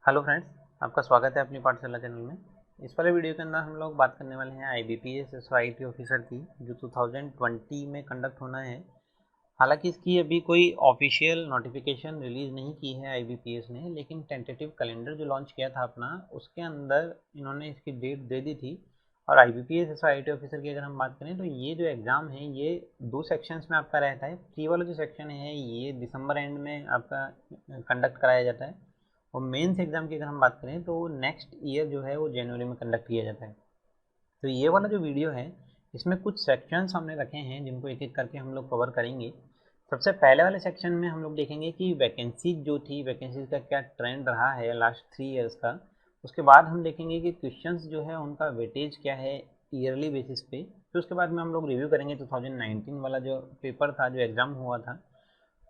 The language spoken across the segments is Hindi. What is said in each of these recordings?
हेलो फ्रेंड्स, आपका स्वागत है अपनी पाठशाला चैनल में। इस वाले वीडियो के अंदर हम लोग बात करने वाले हैं आईबीपीएस एसओआईटी ऑफिसर की, जो 2020 में कंडक्ट होना है। हालांकि इसकी अभी कोई ऑफिशियल नोटिफिकेशन रिलीज़ नहीं की है आईबीपीएस ने, लेकिन टेंटेटिव कैलेंडर जो लॉन्च किया था अपना, उसके अंदर इन्होंने इसकी डेट दे दी थी। और आईबीपीएस एसओआईटी ऑफिसर की अगर हम बात करें तो ये जो एग्ज़ाम है ये 2 सेक्शंस में आपका रहता है। प्री वाला जो सेक्शन है ये दिसंबर एंड में आपका कंडक्ट कराया जाता है, और मेंस एग्ज़ाम की अगर हम बात करें तो नेक्स्ट ईयर जो है वो जनवरी में कंडक्ट किया जाता है। तो ये वाला जो वीडियो है इसमें कुछ सेक्शंस हमने रखे हैं जिनको एक एक करके हम लोग कवर करेंगे। सबसे पहले वाले सेक्शन में हम लोग देखेंगे कि वैकेंसी जो थी, वैकेंसीज का क्या ट्रेंड रहा है लास्ट 3 इयर्स का। उसके बाद हम देखेंगे कि क्वेश्चंस जो है उनका वेटेज क्या है ईयरली बेसिस पे। फिर उसके बाद में हम लोग रिव्यू करेंगे 2019 वाला जो पेपर था, जो एग्ज़ाम हुआ था।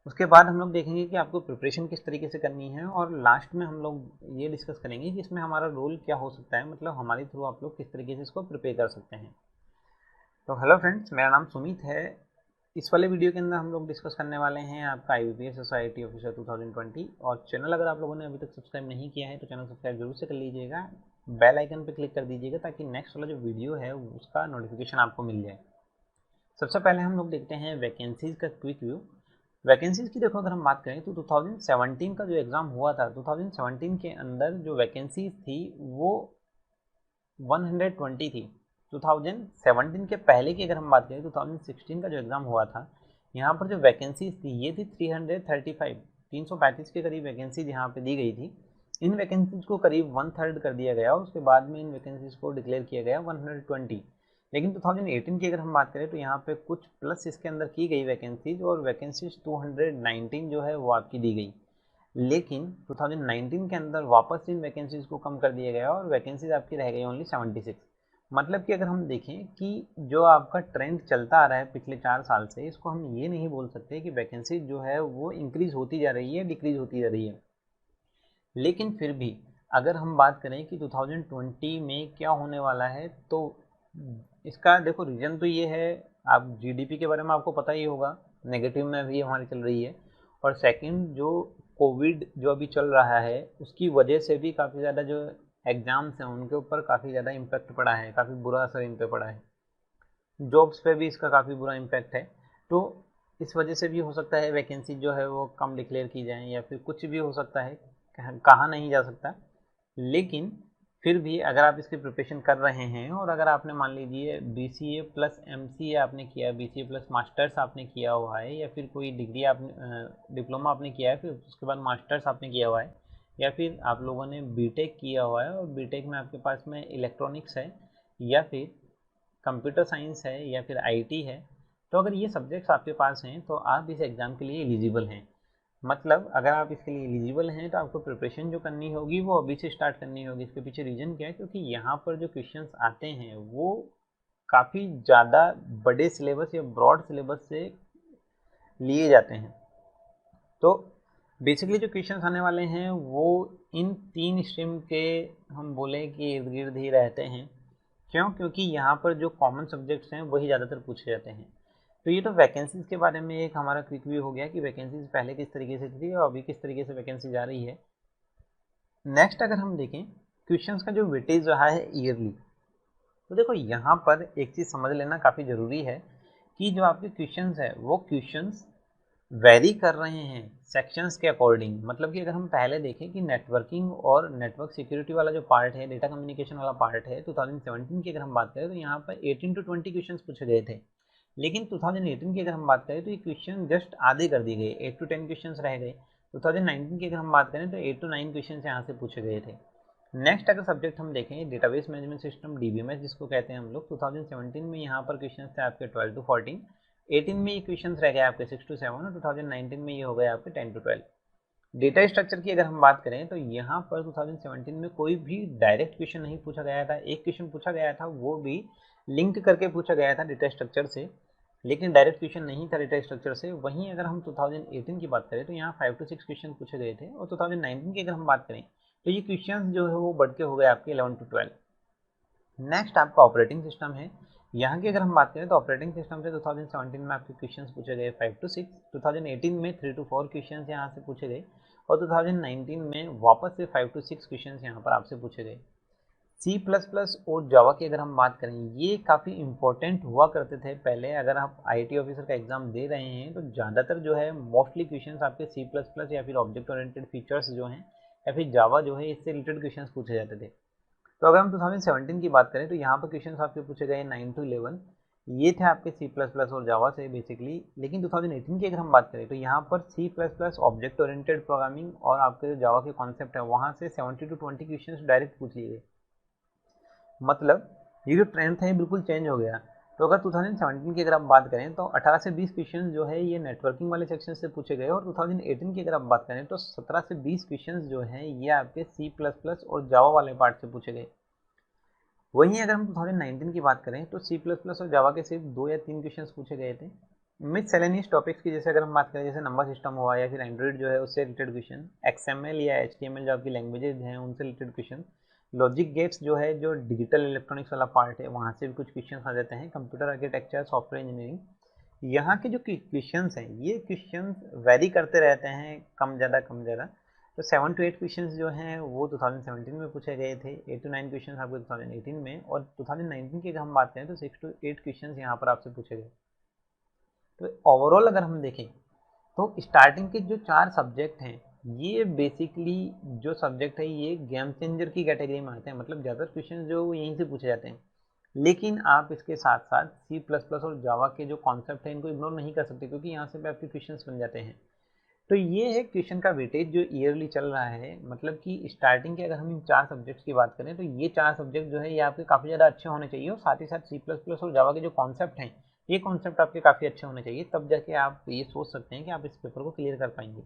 उसके बाद हम लोग देखेंगे कि आपको प्रिपरेशन किस तरीके से करनी है, और लास्ट में हम लोग ये डिस्कस करेंगे कि इसमें हमारा रोल क्या हो सकता है, मतलब हमारे थ्रू आप लोग किस तरीके से इसको प्रिपेयर कर सकते हैं। तो हेलो फ्रेंड्स, मेरा नाम सुमित है। इस वाले वीडियो के अंदर हम लोग डिस्कस करने वाले हैं आपका आईबीपीएस सोसाइटी ऑफिसर 2020। और चैनल अगर आप लोगों ने अभी तक सब्सक्राइब नहीं किया है तो चैनल सब्सक्राइब जरूर से कर लीजिएगा, बेल आइकन पर क्लिक कर दीजिएगा ताकि नेक्स्ट वाला जो वीडियो है उसका नोटिफिकेशन आपको मिल जाए। सबसे पहले हम लोग देखते हैं वैकेंसीज का क्विक व्यू। वैकेंसीज की देखो अगर हम बात करें तो 2017 का जो एग्ज़ाम हुआ था, 2017 के अंदर जो वैकेंसीज थी वो 120 थी। 2017 के पहले की अगर हम बात करें, 2016 का जो एग्ज़ाम हुआ था, यहाँ पर जो वैकेंसीज थी ये थी 335, 335 के करीब वैकेंसीज यहाँ पे दी गई थी। इन वैकेंसीज को करीब 1/3 कर दिया गया और उसके बाद में इन वैकेंसीज को डिक्लेयर किया गया 120। लेकिन 2018 की अगर हम बात करें तो यहाँ पे कुछ प्लस इसके अंदर की गई वैकेंसीज, और वैकेंसीज 219 जो है वो आपकी दी गई। लेकिन 2019 के अंदर वापस इन वैकेंसीज को कम कर दिया गया और वैकेंसीज आपकी रह गई ओनली 76। मतलब कि अगर हम देखें कि जो आपका ट्रेंड चलता आ रहा है पिछले 4 साल से, इसको हम ये नहीं बोल सकते कि वैकेंसी जो है वो इंक्रीज होती जा रही है, डिक्रीज होती जा रही है। लेकिन फिर भी अगर हम बात करें कि 2020 में क्या होने वाला है, तो इसका देखो रीज़न तो ये है, आप जीडीपी के बारे में आपको पता ही होगा, नेगेटिव में भी हमारी चल रही है। और सेकंड, जो कोविड जो अभी चल रहा है उसकी वजह से भी काफ़ी ज़्यादा जो एग्ज़ाम्स हैं उनके ऊपर काफ़ी ज़्यादा इम्पैक्ट पड़ा है, काफ़ी बुरा असर इन पर पड़ा है। जॉब्स पे भी इसका काफ़ी बुरा इम्पैक्ट है। तो इस वजह से भी हो सकता है वैकेंसी जो है वो कम डिक्लेयर की जाए, या फिर कुछ भी हो सकता है, कहा नहीं जा सकता। लेकिन फिर भी अगर आप इसकी प्रिपरेशन कर रहे हैं, और अगर आपने मान लीजिए बीसीए प्लस एमसीए आपने किया, बीसीए प्लस मास्टर्स आपने किया हुआ है, या फिर कोई डिग्री आपने डिप्लोमा आपने किया है, फिर उसके बाद मास्टर्स आपने किया हुआ है, या फिर आप लोगों ने बीटेक किया हुआ है और बीटेक में आपके पास में इलेक्ट्रॉनिक्स है, या फिर कंप्यूटर साइंस है, या फिर आईटी है, तो अगर ये सब्जेक्ट्स आपके पास हैं तो आप इस एग्ज़ाम के लिए एलिजिबल हैं। मतलब अगर आप इसके लिए एलिजिबल हैं तो आपको प्रिपरेशन जो करनी होगी वो अभी से स्टार्ट करनी होगी। इसके पीछे रीज़न क्या है, क्योंकि यहाँ पर जो क्वेश्चंस आते हैं वो काफ़ी ज़्यादा बड़े सिलेबस या ब्रॉड सिलेबस से लिए जाते हैं। तो बेसिकली जो क्वेश्चंस आने वाले हैं वो इन 3 स्ट्रीम के, हम बोले कि इर्द गिर्द ही रहते हैं। क्यों? क्योंकि यहाँ पर जो कॉमन सब्जेक्ट्स हैं वही ज़्यादातर पूछे जाते हैं। तो ये तो वैकेंसीज़ के बारे में एक हमारा क्विक व्यू हो गया कि वैकेंसीज़ पहले किस तरीके से थी और अभी किस तरीके से वैकेंसी जा रही है। नेक्स्ट अगर हम देखें क्वेश्चंस का जो वेटेज रहा है ईयरली, तो देखो यहाँ पर एक चीज़ समझ लेना काफ़ी ज़रूरी है कि जो आपके क्वेश्चंस है वो क्वेश्चंस वेरी कर रहे हैं सेक्शंस के अकॉर्डिंग। मतलब कि अगर हम पहले देखें कि नेटवर्किंग और नेटवर्क सिक्योरिटी वाला जो पार्ट है, डेटा कम्युनिकेशन वाला पार्ट है, 2017 की अगर हम बात करें तो यहाँ पर 18 to 20 क्वेश्चंस पूछे गए थे। लेकिन 2018 की अगर हम बात करें तो ये क्वेश्चन जस्ट आधे कर दिए गए, 8 to 10 क्वेश्चन रह गए। 2019 की अगर हम बात करें तो 8 to 9 क्वेश्चन यहाँ से पूछे गए थे। नेक्स्ट अगर सब्जेक्ट हम देखें डेटाबेस मैनेजमेंट सिस्टम, डीबीएमएस जिसको कहते हैं हम लोग, 2017 में यहाँ पर क्वेश्चन थे आपके 12 to 14, 18 में ये क्वेश्चन रह गए आपके 6 to 7, और 2019 में ये हो गए आपके 10 to 12। डेटा स्ट्रक्चर की अगर हम बात करें तो यहाँ पर 2017 में कोई भी डायरेक्ट क्वेश्चन नहीं पूछा गया था। एक क्वेश्चन पूछा गया था, वो भी लिंक करके पूछा गया था डेटा स्ट्रक्चर से, लेकिन डायरेक्ट क्वेश्चन नहीं था डेटा स्ट्रक्चर से। वहीं अगर हम 2018 की बात करें तो यहाँ 5 to 6 क्वेश्चन पूछे गए थे, और 2019 की अगर हम बात करें तो ये क्वेश्चन जो है वो बढ़ के हो गए आपके 11 to 12। नेक्स्ट आपका ऑपरेटिंग सिस्टम है। यहाँ की अगर हम बात करें तो ऑपरेटिंग सिस्टम से 2017 में आपके क्वेश्चंस पूछे गए 5 to 6, 2018 में 3 to 4 क्वेश्चंस यहाँ से पूछे गए, और 2019 में वापस से 5 to 6 क्वेश्चन यहाँ पर आपसे पूछे गए। C++ और जावा की अगर हम बात करें, ये काफ़ी इंपॉर्टेंट हुआ करते थे पहले। अगर आप IT ऑफिसर का एग्जाम दे रहे हैं तो ज़्यादातर जो है मोस्टली क्वेश्चंस आपके C++ या फिर ऑब्जेक्ट ओरिएंटेड फीचर्स जो हैं या फिर जावा जो है इससे रिलेटेड क्वेश्चंस पूछे जाते थे। तो अगर हम 2017 की बात करें तो यहाँ पर क्वेश्चंस आपके पूछे गए 9 to 11, ये थे आपके C++ और जावा से बेसिकली। लेकिन 2018 की अगर हम बात करें तो यहाँ पर C++ ऑब्जेक्ट ओरिएंटेड प्रोग्रामिंग और आपके जो जावा के कॉन्सेप्ट है वहाँ से 70 to 20 क्वेश्चंस डायरेक्ट पूछ लिए गए। मतलब ये जो ट्रेंड था ये बिल्कुल चेंज हो गया। तो अगर 2017 की अगर आप बात करें तो 18 से 20 क्वेश्चन जो है ये नेटवर्किंग वाले सेक्शन से पूछे गए, और 2018 की अगर आप बात करें तो 17 से 20 क्वेश्चन जो हैं ये आपके C++ और जावा वाले पार्ट से पूछे गए। वहीं अगर हम 2019 की बात करें तो C++ और जावा के सिर्फ 2 या 3 क्वेश्चन पूछे गए थे। मिससेलेनियस टॉपिक्स की जैसे अगर हम बात करें, जैसे नंबर सिस्टम हुआ या फिर एंड्रॉइड जो है उससे रिलेटेड क्वेश्चन, XML या HTML जो आपकी लैंग्वेजेज हैं उनसे रिलेटेड क्वेश्चन, लॉजिक गेट्स जो है जो डिजिटल इलेक्ट्रॉनिक्स वाला पार्ट है वहाँ से भी कुछ क्वेश्चन आ जाते हैं, कंप्यूटर आर्किटेक्चर, सॉफ्टवेयर इंजीनियरिंग, यहाँ के जो क्वेश्चंस हैं ये क्वेश्चंस वेरी करते रहते हैं, कम ज़्यादा। तो 7 to 8 क्वेश्चंस जो हैं वो 2017 में पूछे गए थे, 8 to 9 क्वेश्चंस आपको 2018 में, और 2019 की अगर हम बात करें तो 6 to 8 क्वेश्चंस यहाँ पर आपसे पूछे गए। तो ओवरऑल अगर हम देखें तो स्टार्टिंग के जो 4 सब्जेक्ट हैं ये बेसिकली जो सब्जेक्ट है ये गेम चेंजर की कैटेगरी में आते हैं, मतलब ज़्यादातर क्वेश्चन जो यहीं से पूछे जाते हैं। लेकिन आप इसके साथ साथ C++ और जावा के जो कॉन्सेप्ट है इनको इग्नोर नहीं कर सकते, क्योंकि यहाँ से भी आपके क्वेश्चंस बन जाते हैं। तो ये है क्वेश्चन का वेटेज जो ईयरली चल रहा है, मतलब कि स्टार्टिंग के अगर हम इन 4 सब्जेक्ट्स की बात करें तो ये 4 सब्जेक्ट जो है ये आपके काफ़ी ज़्यादा अच्छे होने चाहिए, और साथ ही साथ C++ और जावा के जो कॉन्सेप्ट हैं ये कॉन्सेप्ट आपके काफ़ी अच्छे होने चाहिए, तब जाके आप ये सोच सकते हैं कि आप इस पेपर को क्लियर कर पाएंगे।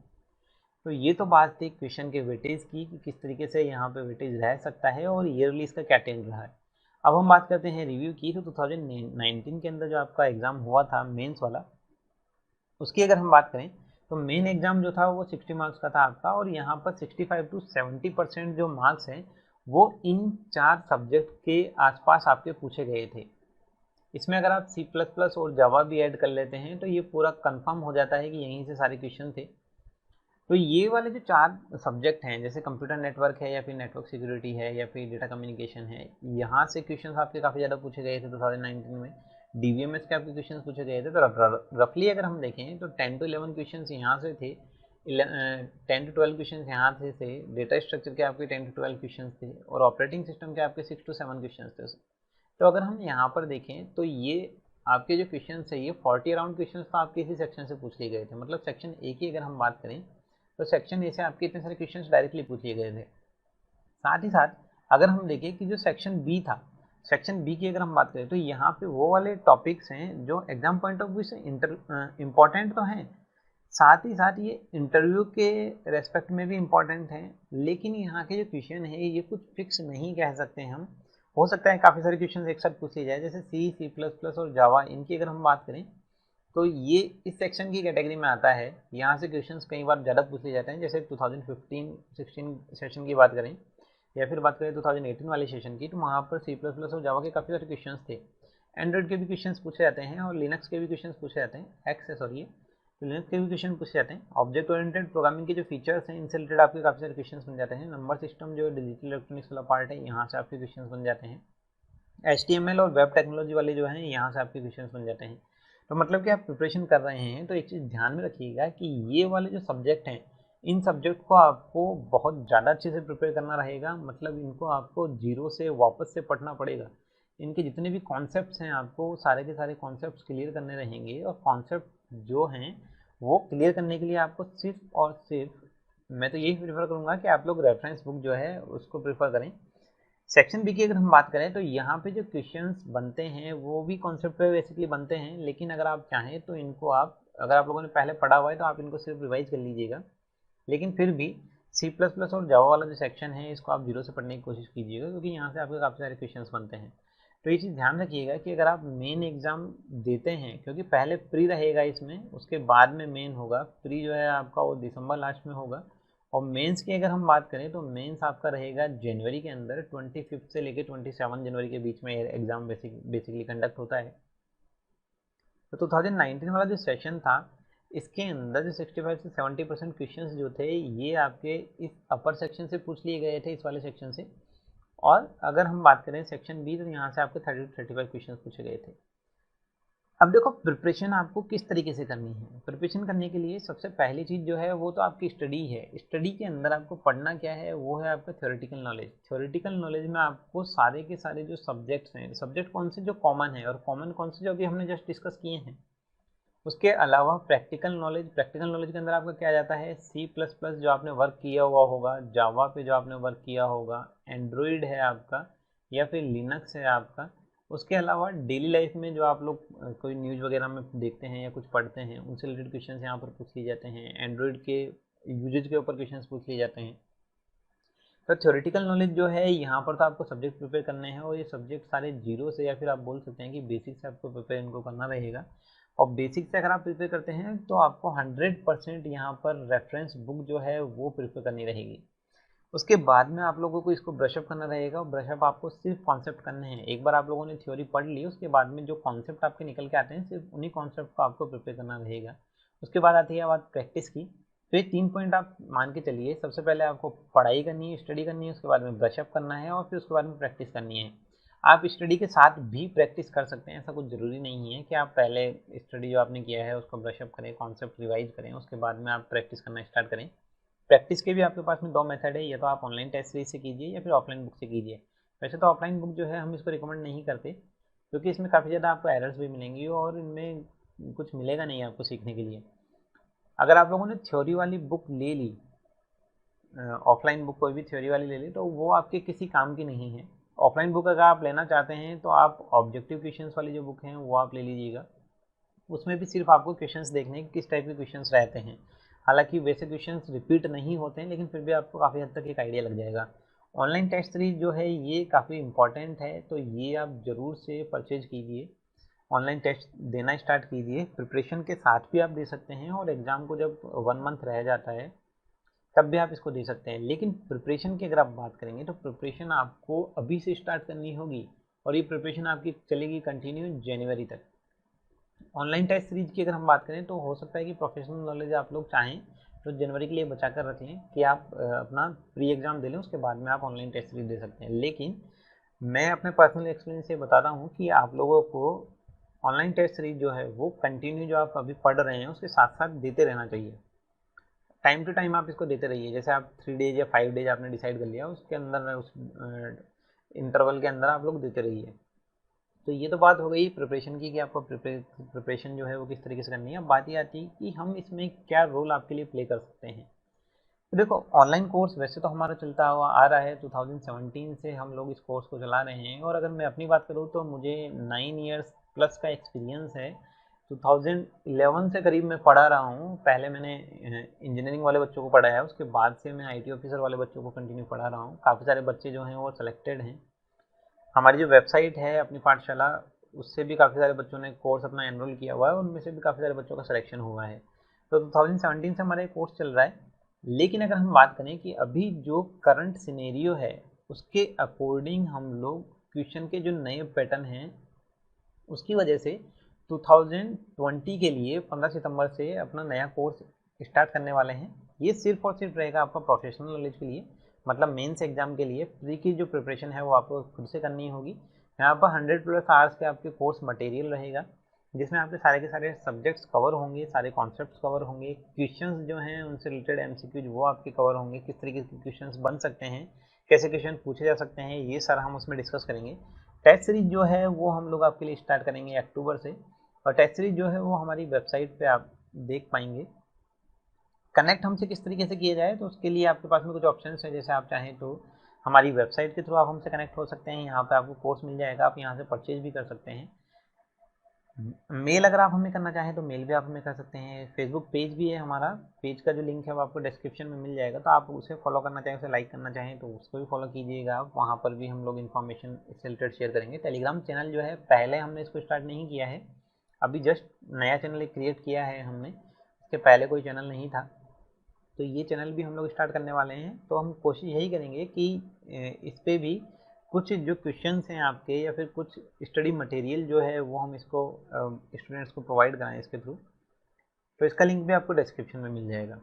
तो ये तो बात थी क्वेश्चन के वेटेज की कि किस तरीके से यहाँ पे वेटेज रह सकता है और ईयरली इसका क्या ट्रेंड रहा है। अब हम बात करते हैं रिव्यू की। तो 2019 के अंदर जो आपका एग्ज़ाम हुआ था मेंस वाला, उसकी अगर हम बात करें तो मेन एग्ज़ाम जो था वो 60 मार्क्स का था आपका, और यहाँ पर 65 to 70% जो मार्क्स हैं वो इन 4 सब्जेक्ट के आसपास आपके पूछे गए थे। इसमें अगर आप C++ और जावा भी ऐड कर लेते हैं तो ये पूरा कंफर्म हो जाता है कि यहीं से सारे क्वेश्चन थे। तो ये वाले जो 4 सब्जेक्ट हैं, जैसे कंप्यूटर नेटवर्क है या फिर नेटवर्क सिक्योरिटी है या फिर डेटा कम्युनिकेशन है, यहाँ से क्वेश्चन आपके काफ़ी ज़्यादा पूछे गए थे 2019 में। DBMS के आपके क्वेश्चन पूछे गए थे। तो रफली अगर हम देखें तो 10 to 11 क्वेश्चन यहाँ से थे, 10 to 12 क्वेश्चन यहाँ से थे, डेटा स्ट्रक्चर के आपके 10 to 12 क्वेश्चन थे, और ऑपरेटिंग सिस्टम के आपके 6 to 7 क्वेश्चन थे। तो अगर हम यहाँ पर देखें तो ये आपके जो क्वेश्चन है ये 40 अराउंड क्वेश्चन तो आपके इसी सेक्शन से पूछ लिए गए थे। मतलब सेक्शन ए की अगर हम बात करें तो सेक्शन ए से आपके इतने सारे क्वेश्चंस डायरेक्टली पूछ लिए गए थे। साथ ही साथ अगर हम देखें कि जो सेक्शन बी था, सेक्शन बी की अगर हम बात करें तो यहाँ पे वो वाले टॉपिक्स हैं जो एग्जाम पॉइंट ऑफ व्यू से इम्पॉर्टेंट तो हैं, साथ ही साथ ये इंटरव्यू के रेस्पेक्ट में भी इम्पॉर्टेंट हैं। लेकिन यहाँ के जो क्वेश्चन है ये कुछ फिक्स नहीं कह सकते हम, हो सकता है काफ़ी सारे क्वेश्चन एक साथ पूछ लिए जाए। जैसे C++ और जावा, इनकी अगर हम बात करें तो ये इस सेक्शन की कैटेगरी में आता है। यहाँ से क्वेश्चंस कई बार ज़्यादा पूछ लिए जाते हैं। जैसे 2015-16 सेशन की बात करें या फिर बात करें 2018 वाले सेशन की, तो वहाँ पर C++ और जावा के काफ़ी सारे क्वेश्चंस थे। एंड्रॉइड के भी क्वेश्चंस पूछे जाते हैं और लिनक्स के भी क्वेश्चंस पूछे जाते हैं, तो लिनक्स के भी क्वेश्चन पूछे जाते हैं। ऑब्जेक्ट ओरिएंटेड प्रोग्रामिंग के जो फीचर्स हैं इनसे रिलेटेड आपके काफ़ी सारे क्वेश्चन बन जाते हैं। नंबर सिस्टम जो डिजिटल इलेक्ट्रॉनिक्स वाला पार्ट है यहाँ से आपके क्वेश्चन बन जाते हैं। HTML और वेब टेक्नोलॉजी वाले जो हैं यहाँ से आपके क्वेश्चन बन जाते हैं। तो मतलब कि आप प्रिपरेशन कर रहे हैं तो एक चीज़ ध्यान में रखिएगा कि ये वाले जो सब्जेक्ट हैं इन सब्जेक्ट को आपको बहुत ज़्यादा अच्छे से प्रिपेयर करना रहेगा। मतलब इनको आपको जीरो से वापस से पढ़ना पड़ेगा। इनके जितने भी कॉन्सेप्ट्स हैं आपको सारे के सारे कॉन्सेप्ट्स क्लियर करने रहेंगे, और कॉन्सेप्ट जो हैं वो क्लियर करने के लिए आपको सिर्फ और सिर्फ मैं तो यही प्रेफर करूँगा कि आप लोग रेफरेंस बुक जो है उसको प्रेफर करें। सेक्शन बी की अगर हम बात करें तो यहाँ पे जो क्वेश्चंस बनते हैं वो भी कॉन्सेप्ट पे बेसिकली बनते हैं, लेकिन अगर आप चाहें तो इनको आप, अगर आप लोगों ने पहले पढ़ा हुआ है तो आप इनको सिर्फ रिवाइज कर लीजिएगा। लेकिन फिर भी C++ और जावा वाला जो सेक्शन है इसको आप जीरो से पढ़ने की कोशिश कीजिएगा, क्योंकि यहाँ से आपके काफ़ी सारे क्वेश्चंस बनते हैं। तो ये चीज़ ध्यान रखिएगा कि अगर आप मेन एग्ज़ाम देते हैं, क्योंकि पहले प्री रहेगा इसमें, उसके बाद में मेन होगा। प्री जो है आपका वो दिसंबर लास्ट में होगा, और मेंस की अगर हम बात करें तो मेंस आपका रहेगा जनवरी के अंदर, 25 से लेकर 27 जनवरी के बीच में एग्ज़ाम बेसिकली कंडक्ट होता है। तो 2019 वाला जो सेशन था इसके अंदर जो 65 से 70% क्वेश्चंस जो थे ये आपके इस अपर सेक्शन से पूछ लिए गए थे, इस वाले सेक्शन से। और अगर हम बात करें सेक्शन बी, तो यहाँ से आपके 30-35 क्वेश्चन पूछे गए थे। अब देखो प्रिपरेशन आपको किस तरीके से करनी है। प्रिपरेशन करने के लिए सबसे पहली चीज़ जो है वो तो आपकी स्टडी है। स्टडी के अंदर आपको पढ़ना क्या है, वो है आपका थ्योरेटिकल नॉलेज। थ्योरेटिकल नॉलेज में आपको सारे के सारे जो सब्जेक्ट्स हैं, सब्जेक्ट कौन से जो कॉमन है और कॉमन कौन से जो अभी हमने जस्ट डिस्कस किए हैं, उसके अलावा प्रैक्टिकल नॉलेज। प्रैक्टिकल नॉलेज के अंदर आपका क्या जाता है, C++ जो आपने वर्क किया हुआ होगा, जावा पे जो आपने वर्क किया होगा, एंड्रॉयड है आपका, या फिर लिनक्स है आपका। उसके अलावा डेली लाइफ में जो आप लोग कोई न्यूज़ वगैरह में देखते हैं या कुछ पढ़ते हैं, उनसे रिलेटेड क्वेश्चन यहाँ पर पूछ लिए जाते हैं। एंड्रॉयड के यूजेज के ऊपर क्वेश्चन पूछ लिए जाते हैं। तो थ्योरेटिकल नॉलेज जो है यहाँ पर तो आपको सब्जेक्ट प्रिपेयर करने हैं, और ये सब्जेक्ट सारे जीरो से, या फिर आप बोल सकते हैं कि बेसिक से आपको प्रिपेयर इनको करना रहेगा। और बेसिक से अगर आप प्रिपेयर करते हैं तो आपको 100% यहाँ पर रेफरेंस बुक जो है वो प्रिपेयर करनी रहेगी। उसके बाद में आप लोगों को इसको ब्रशअप करना रहेगा, और ब्रशअप आपको सिर्फ कॉन्सेप्ट करने हैं। एक बार आप लोगों ने थ्योरी पढ़ ली, उसके बाद में जो कॉन्सेप्ट आपके निकल के आते हैं, सिर्फ उन्हीं कॉन्सेप्ट को आपको प्रिपेयर करना रहेगा। उसके बाद आती है बात प्रैक्टिस की। तो ये 3 पॉइंट आप मान के चलिए। सबसे पहले आपको पढ़ाई करनी है, स्टडी करनी है, उसके बाद में ब्रशअप करना है, और फिर उसके बाद में प्रैक्टिस करनी है। आप स्टडी के साथ भी प्रैक्टिस कर सकते हैं, ऐसा कुछ ज़रूरी नहीं है कि आप पहले स्टडी जो आपने किया है उसको ब्रशअप करें, कॉन्सेप्ट रिवाइज करें, उसके बाद में आप प्रैक्टिस करना स्टार्ट करें। प्रैक्टिस के भी आपके पास में 2 मेथड है, या तो आप ऑनलाइन टेस्ट सीरीज से कीजिए या फिर ऑफलाइन बुक से कीजिए। वैसे तो ऑफलाइन बुक जो है हम इसको रिकमेंड नहीं करते, क्योंकि इसमें काफ़ी ज़्यादा आपको एरर्स भी मिलेंगी और इनमें कुछ मिलेगा नहीं आपको सीखने के लिए। अगर आप लोगों ने थ्योरी वाली बुक ले ली, ऑफलाइन बुक कोई भी थ्योरी वाली ले ली, तो वो आपके किसी काम की नहीं है। ऑफलाइन बुक अगर आप लेना चाहते हैं तो आप ऑब्जेक्टिव क्वेश्चंस वाली जो बुक हैं वो आप ले लीजिएगा। उसमें भी सिर्फ आपको क्वेश्चंस देखने हैं किस टाइप के क्वेश्चंस रहते हैं। हालांकि वैसे क्वेश्चंस रिपीट नहीं होते हैं, लेकिन फिर भी आपको काफ़ी हद तक एक आइडिया लग जाएगा। ऑनलाइन टेस्ट सीरीज जो है ये काफ़ी इंपॉर्टेंट है, तो ये आप ज़रूर से परचेज कीजिए। ऑनलाइन टेस्ट देना स्टार्ट कीजिए। प्रिपरेशन के साथ भी आप दे सकते हैं, और एग्ज़ाम को जब 1 मंथ रह जाता है तब भी आप इसको दे सकते हैं। लेकिन प्रिपरेशन की अगर आप बात करेंगे तो प्रिपरेशन आपको अभी से स्टार्ट करनी होगी, और ये प्रिपरेशन आपकी चलेगी कंटिन्यू जनवरी तक। ऑनलाइन टेस्ट सीरीज की अगर हम बात करें तो हो सकता है कि प्रोफेशनल नॉलेज आप लोग चाहें तो जनवरी के लिए बचा कर रख लें, कि आप अपना प्री एग्ज़ाम दे लें, उसके बाद में आप ऑनलाइन टेस्ट सीरीज दे सकते हैं। लेकिन मैं अपने पर्सनल एक्सपीरियंस से बता रहा हूँ कि आप लोगों को ऑनलाइन टेस्ट सीरीज जो है वो कंटिन्यू जो आप अभी पढ़ रहे हैं उसके साथ साथ देते रहना चाहिए। टाइम टू टाइम आप इसको देते रहिए। जैसे आप 3 डेज या 5 डेज आपने डिसाइड कर लिया, उसके अंदर उस इंटरवल के अंदर आप लोग देते रहिए। तो ये तो बात हो गई प्रिपरेशन की, कि आपको प्रिपरेशन जो है वो किस तरीके से करनी है। अब बात ये आती है कि हम इसमें क्या रोल आपके लिए प्ले कर सकते हैं। तो देखो ऑनलाइन कोर्स वैसे तो हमारा चलता हुआ आ रहा है, 2017 से हम लोग इस कोर्स को चला रहे हैं। और अगर मैं अपनी बात करूँ तो मुझे 9 ईयर्स प्लस का एक्सपीरियंस है। 2011 से करीब मैं पढ़ा रहा हूँ। पहले मैंने इंजीनियरिंग वाले बच्चों को पढ़ाया है, उसके बाद से मैं IT ऑफिसर वाले बच्चों को कंटिन्यू पढ़ा रहा हूँ। काफ़ी सारे बच्चे जो हैं वो सिलेक्टेड हैं। हमारी जो वेबसाइट है अपनी पाठशाला, उससे भी काफ़ी सारे बच्चों ने कोर्स अपना एनरोल किया हुआ है, उनमें से भी काफ़ी सारे बच्चों का सिलेक्शन हुआ है। तो 2017 से हमारा ये कोर्स चल रहा है। लेकिन अगर हम बात करें कि अभी जो करंट सिनेरियो है उसके अकॉर्डिंग हम लोग क्वेश्चन के जो नए पैटर्न हैं उसकी वजह से 2020 के लिए 15 सितंबर से अपना नया कोर्स स्टार्ट करने वाले हैं। ये सिर्फ और सिर्फ रहेगा आपका प्रोफेशनल नॉलेज के लिए, मतलब मेंस एग्जाम के लिए। प्री की जो प्रिपरेशन है वो आपको खुद से करनी होगी। यहाँ पर 100+ आवर्स के आपके कोर्स मटेरियल रहेगा, जिसमें आपके सारे के सारे सब्जेक्ट्स कवर होंगे, सारे कॉन्सेप्ट्स कवर होंगे। क्वेश्चंस जो हैं उनसे रिलेटेड MCQs वो आपके कवर होंगे, किस तरीके के क्वेश्चंस बन सकते हैं, कैसे क्वेश्चन पूछे जा सकते हैं, ये सारा हम उसमें डिस्कस करेंगे। टेस्ट सीरीज जो है वो हम लोग आपके लिए स्टार्ट करेंगे अक्टूबर से, और टेस्ट सीरीज जो है वो हमारी वेबसाइट पे आप देख पाएंगे। कनेक्ट हमसे किस तरीके से किया जाए, तो उसके लिए आपके पास में कुछ ऑप्शंस है। जैसे आप चाहें तो हमारी वेबसाइट के थ्रू आप हमसे कनेक्ट हो सकते हैं, यहाँ पे आपको कोर्स मिल जाएगा, आप यहाँ से परचेज भी कर सकते हैं। मेल अगर आप हमें करना चाहें तो मेल भी आप हमें कर सकते हैं। फेसबुक पेज भी है हमारा, पेज का जो लिंक है वो आपको डिस्क्रिप्शन में मिल जाएगा, तो आप उसे फॉलो करना चाहें, उसे लाइक करना चाहें तो उसको भी फॉलो कीजिएगा आप। वहाँ पर भी हम लोग इन्फॉर्मेशन इससे रिलेटेड शेयर करेंगे। टेलीग्राम चैनल जो है पहले हमने इसको स्टार्ट नहीं किया है, अभी जस्ट नया चैनल एक क्रिएट किया है हमने, इसके पहले कोई चैनल नहीं था। तो ये चैनल भी हम लोग स्टार्ट करने वाले हैं। तो हम कोशिश यही करेंगे कि इस पर भी कुछ जो क्वेश्चंस हैं आपके, या फिर कुछ स्टडी मटेरियल जो है वो हम इसको स्टूडेंट्स को प्रोवाइड कराएं इसके थ्रू। तो इसका लिंक भी आपको डिस्क्रिप्शन में मिल जाएगा।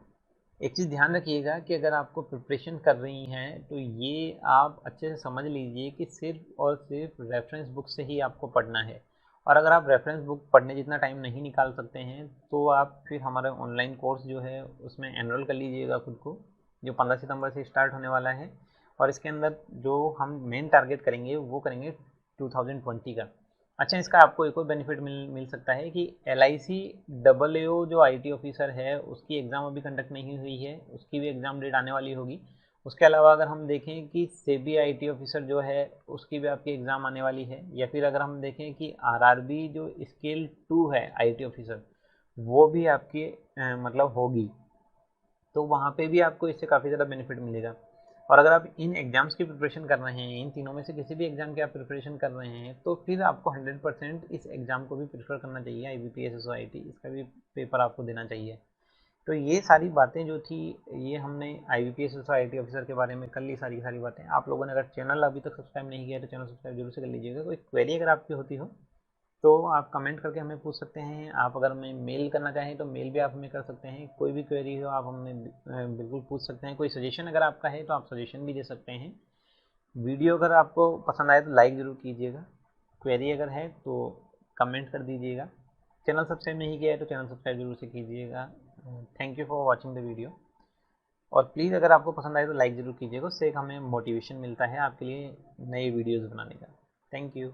एक चीज़ ध्यान रखिएगा कि अगर आपको प्रिपरेशन कर रही हैं तो ये आप अच्छे से समझ लीजिए कि सिर्फ और सिर्फ रेफरेंस बुक से ही आपको पढ़ना है। और अगर आप रेफरेंस बुक पढ़ने जितना टाइम नहीं निकाल सकते हैं तो आप फिर हमारा ऑनलाइन कोर्स जो है उसमें एनरोल कर लीजिएगा खुद को, जो 15 सितंबर से स्टार्ट होने वाला है। और इसके अंदर जो हम मेन टारगेट करेंगे वो करेंगे 2020 का। अच्छा, इसका आपको एक और बेनिफिट मिल सकता है कि LIC AAO जो IT ऑफिसर है उसकी एग्ज़ाम अभी कंडक्ट नहीं हुई है, उसकी भी एग्ज़ाम डेट आने वाली होगी। उसके अलावा अगर हम देखें कि सेबी IT ऑफिसर जो है उसकी भी आपकी एग्ज़ाम आने वाली है, या फिर अगर हम देखें कि RRB जो स्केल 2 है IT ऑफिसर वो भी आपकी मतलब होगी, तो वहाँ पे भी आपको इससे काफ़ी ज़्यादा बेनिफिट मिलेगा। और अगर आप इन एग्ज़ाम्स की प्रिपरेशन कर रहे हैं, इन तीनों में से किसी भी एग्ज़ाम की आप प्रिपरेशन कर रहे हैं, तो फिर आपको 100% इस एग्ज़ाम को भी प्रेफर करना चाहिए, IBPS SOIT इसका भी पेपर आपको देना चाहिए। तो ये सारी बातें जो थी, ये हमने IBPS SOIT ऑफिसर के बारे में कर ली सारी की सारी बातें। आप लोगों ने अगर चैनल अभी तक सब्सक्राइब नहीं किया है तो चैनल सब्सक्राइब जरूर से कर लीजिएगा। कोई क्वेरी अगर आपकी होती हो तो आप कमेंट करके हमें पूछ सकते हैं। आप अगर हमें मेल करना चाहें तो मेल भी आप हमें कर सकते हैं। कोई भी क्वेरी हो आप हमें बिल्कुल पूछ सकते हैं। कोई सजेशन अगर आपका है तो आप सजेशन भी दे सकते हैं। वीडियो अगर आपको पसंद आए तो लाइक ज़रूर कीजिएगा। क्वेरी अगर है तो कमेंट कर दीजिएगा। चैनल सब्सक्राइब नहीं किया है तो चैनल सब्सक्राइब जरूर से कीजिएगा। Thank you for watching the video. और प्लीज़ अगर आपको पसंद आए तो लाइक ज़रूर कीजिएगा, उससे एक हमें मोटिवेशन मिलता है आपके लिए नए वीडियोज़ बनाने का। Thank you.